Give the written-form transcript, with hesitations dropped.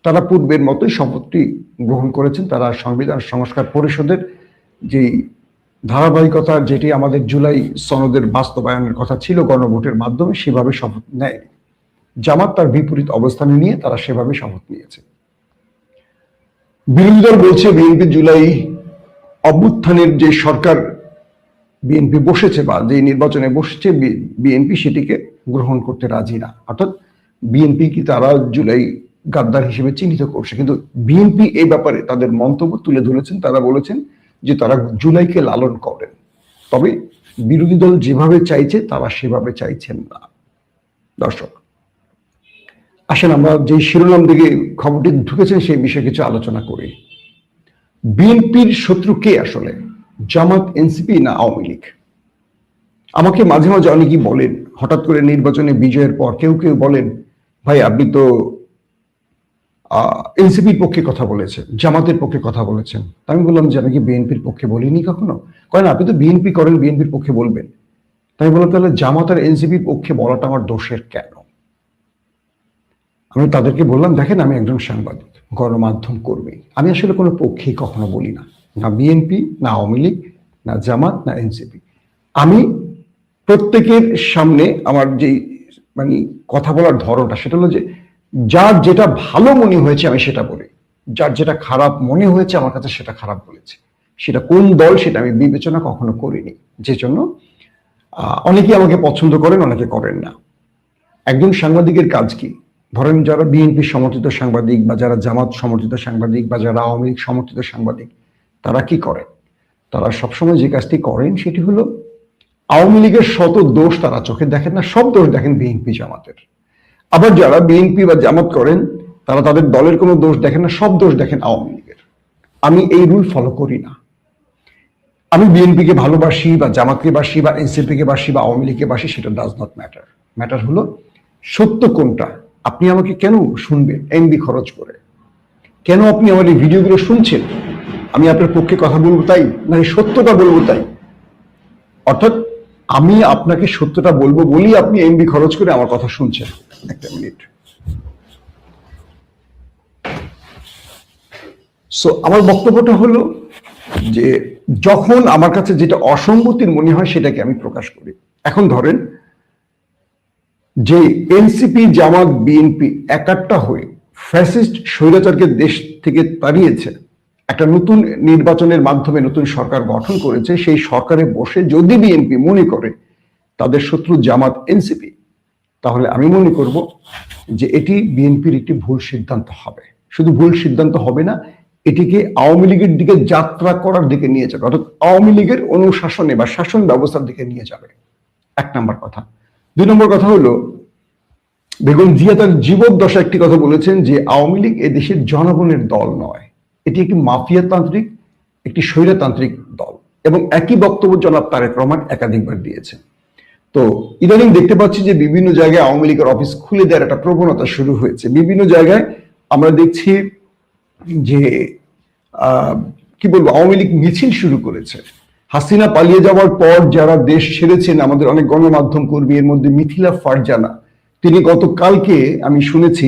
তারা পূর্বের মতোই শপথটি গ্রহণ করেছেন। তারা সংবিধান সংস্কার পরিষদের যে ধারাবাহিকতা, যেটি আমাদের জুলাই সনদের বাস্তবায়নের কথা ছিল গণভোটের মাধ্যমে, সেভাবে শপথ নেয়। জামাত তার বিপরীত অবস্থানে নিয়ে তারা সেভাবে শপথ নিয়েছে। বিরোধী দল বলছে বিএনপি জুলাই অভ্যুত্থানের যে সরকার বিএনপি বসেছে বা যে নির্বাচনে বসেছে বিএনপি সেটিকে গ্রহণ করতে রাজি না। অর্থাৎ বিএনপি কি তারা জুলাই গাদ্দার হিসেবে চিহ্নিত করছে, কিন্তু বিএনপি এই ব্যাপারে তাদের মন্তব্য তুলে ধরেছেন। তারা বলেছেন যে তারা জুলাইকে লালন করেন, তবে বিরোধী দল যেভাবে চাইছে তারা সেভাবে চাইছেন না। দর্শক আসেন আমরা যে শিরোনাম দিকে খবরটি ঢুকেছেন সেই বিষয়ে কিছু আলোচনা করি। বিএনপির শত্রু কে আসলে, জামাত, এনসিপি না আওয়ামী লীগ? আমাকে মাঝে মাঝে অনেকেই বলেন, হঠাৎ করে নির্বাচনে বিজয়ের পর কেউ কেউ বলেন, ভাই আপনি তো এনসিপির পক্ষে কথা বলেছেন, জামাতের পক্ষে কথা বলেছেন। আমি বললাম যে আমি কি বিএনপির পক্ষে বলিনি কখনো? করেন আপনি তো বিএনপি করেন, বিএনপির পক্ষে বলবেন। তাই বললাম তাহলে জামাত আর এনসিপির পক্ষে বলাটা আমার দোষের কেন? আমি তাদেরকে বললাম, দেখেন আমি একজন সাংবাদিক, গণমাধ্যম কর্মী, আমি আসলে কোনো পক্ষেই কখনো বলি না, না বিএনপি, না আওয়ামী লীগ, না জামাত, না এনসিপি। আমি প্রত্যেকের সামনে আমার যে মানে কথা বলার ধরনটা সেটা হলো যে যার যেটা ভালো মনে হয়েছে আমি সেটা বলি, যার যেটা খারাপ মনে হয়েছে আমার কাছে সেটা খারাপ বলেছে। সেটা কোন দল সেটা আমি বিবেচনা কখনো করিনি, যে জন্য অনেকেই আমাকে পছন্দ করেন, অনেকে করেন না। একজন সাংবাদিকের কাজ কি? ধরেন যারা বিএনপি সমর্থিত সাংবাদিক বা যারা জামাত সমর্থিত সাংবাদিক বা যারা আওয়ামী লীগ সমর্থিত সাংবাদিক, তারা কি করেন? তারা সবসময় যে কাজটি করেন সেটি হলো আওয়ামী লীগের শত দোষ তারা চোখে দেখেন না, সব দোষ দেখেন বিএনপি জামাতের। আবার যারা বিএনপি বা জামাত করেন তারা তাদের দলের কোনো দোষ দেখেন না, সব দোষ দেখেন আওয়ামী লীগের। আমি এই রুল ফলো করি না। আমি বিএনপিকে ভালোবাসি বা জামাতকে বাসি বা এনসিপিকে বাসি বা আওয়ামী লীগকে বাসি, সেটা ডাজ নট ম্যাটার। ম্যাটার হলো সত্য কোনটা। আপনি আমাকে কেন শুনবেন এমবি খরচ করে? কেন আপনি আমার এই ভিডিওগুলো শুনছেন? আমি আপনার পক্ষে কথা বলবো তাই, না সত্যটা বলবো তাই? অর্থাৎ আমি আপনাকে সত্যটা বলবো বলেই আপনি এমবি খরচ করে আমার কথা শুনছেন। একটা মিনিট। সো আমার বক্তব্যটা হলো যে যখন আমার কাছে যেটা অসঙ্গতির মনে হয় সেটাকে আমি প্রকাশ করি। এখন ধরেন যে এনসিপি, জামাত, বিএনপি একাট্টা হয়ে ফ্যাসিস্ট স্বৈরাচারকে দেশ থেকে তাড়িয়েছে, একটা নতুন নির্বাচনের মাধ্যমে নতুন সরকার গঠন করেছে। সেই সরকারে বসে যদি বিএনপি মনে করে তাদের শত্রু জামাত, এনসিপি, তাহলে আমি মনে করব যে এটি বিএনপির একটি ভুল সিদ্ধান্ত হবে। শুধু ভুল সিদ্ধান্ত হবে না, এটিকে আওয়ামী লীগের দিকে যাত্রা করার দিকে নিয়ে যাবে, অর্থাৎ আওয়ামী লীগের অনুশাসনে বা শাসন ব্যবস্থার দিকে নিয়ে যাবে। এক নম্বর কথা। দুই নম্বর কথা হলো বেগম জিয়া তার জীবদ্দশা একটি কথা বলেছেন যে আওয়ামী লীগ এ দেশের জনগণের দল নয়, এটি একটি মাফিয়াতান্ত্রিক, একটি স্বৈরতান্ত্রিক দল। এবং একই বক্তব্য জনাব তারেক রহমান একাধিকবার দিয়েছেন। তো ইদানিং দেখতে পাচ্ছি যে বিভিন্ন জায়গায় আওয়ামী লীগের অফিস খুলে দেওয়ার একটা প্রবণতা শুরু হয়েছে। বিভিন্ন জায়গায় আমরা দেখছি যে কি বলবো, আওয়ামী লীগ মিছিল শুরু করেছে। হাসিনা পালিয়ে যাওয়ার পর যারা দেশ ছেড়েছেন আমাদের অনেক গণমাধ্যম কর্মী, এর মধ্যে মিথিলা ফারজানা, তিনি গতকালকে আমি শুনেছি